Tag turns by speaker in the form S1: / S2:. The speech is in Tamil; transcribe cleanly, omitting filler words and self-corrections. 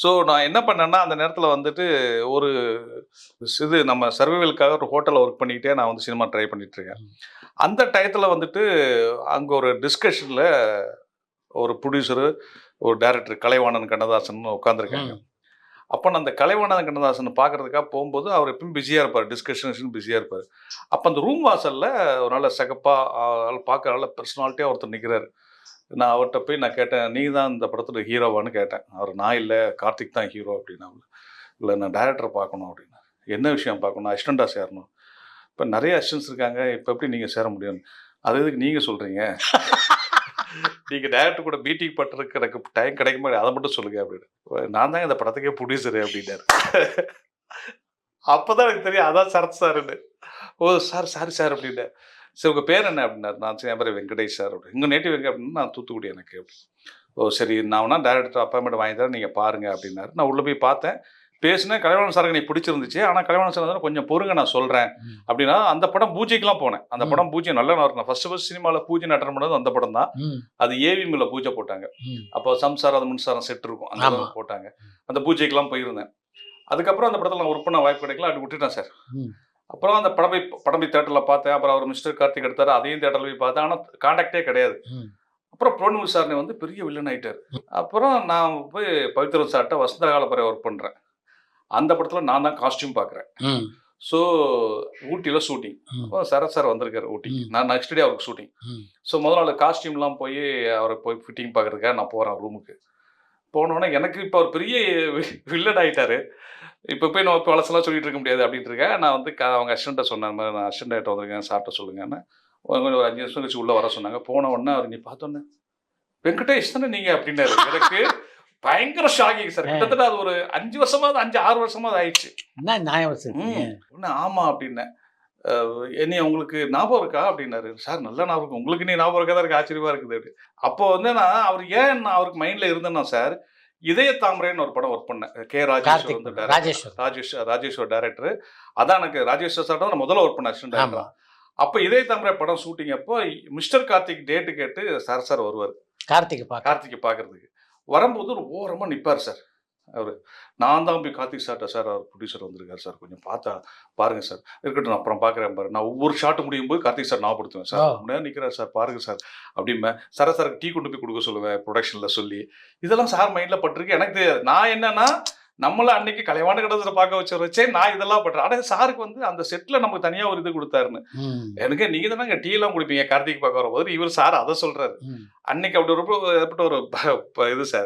S1: ஸோ நான் என்ன பண்ணேன்னா, அந்த நேரத்தில வந்துட்டு ஒரு இது நம்ம சர்வைவலுக்காக ஒரு ஹோட்டல்ல ஒர்க் பண்ணிக்கிட்டே நான் வந்து சினிமா ட்ரை பண்ணிட்டுருக்கேன். அந்த டயத்தில வந்துட்டு அங்க ஒரு டிஸ்கஷன்ல ஒரு புரொடியூசரு, ஒரு டைரக்டர் கலைவாணன் கண்ணதாசன் உட்காந்துருக்காங்க.
S2: ம்.
S1: அப்ப நான் அந்த கலைவாணன் கண்ணதாசன பார்க்கறதுக்காக போம்போது, அவர் எப்பயும் பிஸியா இருப்பாரு. டிஸ்கஷன் பிஸியா இருப்பாரு. அப்ப அந்த ரூம் வாசல்ல ஒரு நல்ல சிகப்பா பார்க்க நல்ல பெர்சனாலிட்டியா ஒருத்தர் நிக்கிறாரு. நான் அவர்ட்ட போய் நான் கேட்டேன், "நீங்க தான் இந்த படத்துல ஹீரோவான்னு?" கேட்டேன். அவரு, "நான் இல்ல, கார்த்திக் தான் ஹீரோ" அப்படின்னாப்புல. "இல்ல நான் டைரக்டர பார்க்கணும்" அப்படின்னாரு. "என்ன விஷயம் பார்க்கணும்? அசிஸ்டன்ட்டா சேரணும்." "இப்ப நெறைய அசிஸ்டன்ட்ஸ் இருக்காங்க. இப்ப எப்படி நீங்க சேர முடியும்?" "அது எதுக்கு நீங்க சொல்றீங்க? நீங்க டைரக்டர் கூட மீட்டிங் பண்றதுக்கு எனக்கு டைம் கிடைக்குமா? அத மட்டும் சொல்லுங்க" அப்படின்னு. "நான் தாங்க இந்த படத்துக்கே புரொடியூசரு" அப்படின்னாரு. அப்பதான் எனக்கு தெரியும், அதான் சரத் சாருன்னு. "ஓ! சாரி சார்" அப்படின்னேன். "சரி உங்க பேர் என்ன?" அப்படின்னாரு. நான் சரி என் பேரு வெங்கடேஷ் சார் அப்படின்னு. "உங்க நேட்டிவ் எங்க?" அப்படின்னா, "நான் தூத்துக்குடி எனக்கு" அப்படின்னு. "ஓ! சரி நான் வேணா டைரக்டர் அப்பாயின்ட்மென்ட் வாங்கி தரேன். நீங்க பாருங்க" அப்படின்னாரு. நான் உள்ள போய் பார்த்தேன். பேசினேன். கலைவாணன் சாருக்கு எனக்கு பிடிச்சிருந்துச்சு. ஆனா கலைவாணன் சார் வந்து கொஞ்சம் பொறுங்க நான் சொல்றேன் அப்படின்னா, அந்த படம் பூஜைக்குலாம் போனேன். அந்த படம் பூஜை நல்லா நடக்கும். ஃபர்ஸ்ட் சினிமால பூஜை அட்டெண்ட் பண்ணது அந்த படம் தான். அது ஏவிஎம்ல பூஜை போட்டாங்க. அப்போ சம்சாரம் மின்சாரம் செட் இருக்கும். அந்த அளவுக்கு போட்டாங்க. அந்த பூஜைக்கெல்லாம் போயிருந்தேன். அதுக்கப்புறம் அந்த படத்துல நான் ஒர்க் பண்ண வாய்ப்பு கிடைக்கல. அப்படி விட்டுட்டேன் சார். அப்புறம் அந்த படம் போய் தியேட்டர்ல பார்த்தேன். அப்புறம் அவர் மிஸ்டர் கார்த்திக் எடுத்தாரு. அதையும் தியேட்டர்ல போய் பார்த்தேன். ஆனா கான்டாக்டே கிடையாது. அப்புறம் புலன் விசாரணை வந்து பெரிய வில்லன் ஆயிட்டாரு. அப்புறம் நான் போய் பவித்ரன் சார்ட்ட வசந்த காலப்பறை ஒர்க் பண்றேன். அந்த படத்துல நான் தான் காஸ்டியூம் பார்க்குறேன். ஸோ ஊட்டியில ஷூட்டிங். சரத் சார் வந்திருக்காரு ஊட்டிக்கு. நான் நெக்ஸ்ட் டே அவருக்கு ஷூட்டிங். ஸோ முதல் நாள் காஸ்டியூம்லாம் போய் அவரை போய் ஃபிட்டிங் பார்க்கறதுக்காக நான் போறேன் ரூமுக்கு. போனோனே எனக்கு இப்போ அவர் பெரிய வில்லன் ஆயிட்டாரு. இப்போ போய் நம்ம பழசெல்லாம் சொல்லிட்டு இருக்க முடியாது அப்படின்ட்டு இருக்கேன். நான் வந்து அவங்க அசிஸ்டன்ட்ட சொன்னேன், "இந்த மாதிரி நான் அசிஸ்டன்ட் ஆகிட்டு வந்திருக்கேன், சார்ட்ட சொல்லுங்கன்னு." ஒரு 5 நிமிஷம் கழிச்சு உள்ள வர சொன்னாங்க. போன உடனே அவர் நீ பார்த்தோன்னே, "வெங்கடேஷ் தானே நீங்க?" அப்படின்னாரு. எனக்கு பயங்கர ஷாக்கிங் சார். கிட்டத்தட்ட அது ஒரு 5 வருஷமாவது 5, 6 வருஷமாவது ஆயிடுச்சு.
S2: என்ன நியாயம் வச்சிருக்கீங்க?
S1: ஆமா அப்படின்னேன். என்னைய உங்களுக்கு ஞாபகம் இருக்கா அப்படின்னாரு. சார் நல்லா ஞாபகம் இருக்கு. உங்களுக்கு நீ ஞாபகம் இருக்கா தான் எனக்கு ஆச்சரியமா இருக்குது அப்படி. அப்போ வந்து நான் அவர் ஏன் நான் அவருக்கு மைண்ட்ல இருந்தேன்னா சார், இதய தாமரைன்னு ஒரு படம் ஒர்க் பண்ணேன். கே. ராஜேஸ்வர் வந்து ராஜேஸ்வர் டைரக்டர். அதான் எனக்கு ராஜேஸ்வர் சார் தான் நான் முதல்ல ஒர்க் பண்ண அசிஸ்டன்ட் டைரக்டரா. அப்ப இதய தாமரை படம் ஷூட்டிங் அப்போ மிஸ்டர் கார்த்திக் டேட் கேட்டு சார் வருவாரு. கார்த்திக் பார்க்கறதுக்கு. வரும்போது ஒரு ஓரமா நிப்பாரு சார். அவரு. நான் தான் போய் கார்த்திக் சார்ட்ட, "சார் அவர் புரொடியூசர் வந்திருக்காரு சார். கொஞ்சம் பாருங்க சார்." "இருக்கட்டும் நான் அப்புறம் பார்க்குறேன் பாரு." நான் ஒவ்வொரு ஷாட் முடியும்போது கார்த்திக் சார் ஞாபகப்படுத்துவேன். "சார் ரொம்ப நேரம் நிற்கிறார் சார். பாருங்க சார்." அப்படிம்பேன். சாருக்கு டீ கொண்டு போய் கொடுக்க சொல்லுவேன் புரொடக்ஷன்ல சொல்லி. இதெல்லாம் சார் மைண்ட்ல பட்டிருக்கு. எனக்கு தெரியாது. நான் என்னன்னா, நம்மள அன்னைக்கு கலைவாணன் கண்ணதாசன பார்க்க வச்சே நான் இதெல்லாம் பண்றேன். ஆனா சாருக்கு வந்து அந்த செட்ல நமக்கு தனியா ஒரு இது குடுத்தாருன்னு. எனக்கு நீங்க தானங்க டீ எல்லாம் குடிப்பீங்க கார்த்திக் பார்க்க வரும்போது. இவர் சார் அத சொல்றாரு. அன்னைக்கு அப்படி ஒரு ஏற்பட்ட ஒரு இது சார்.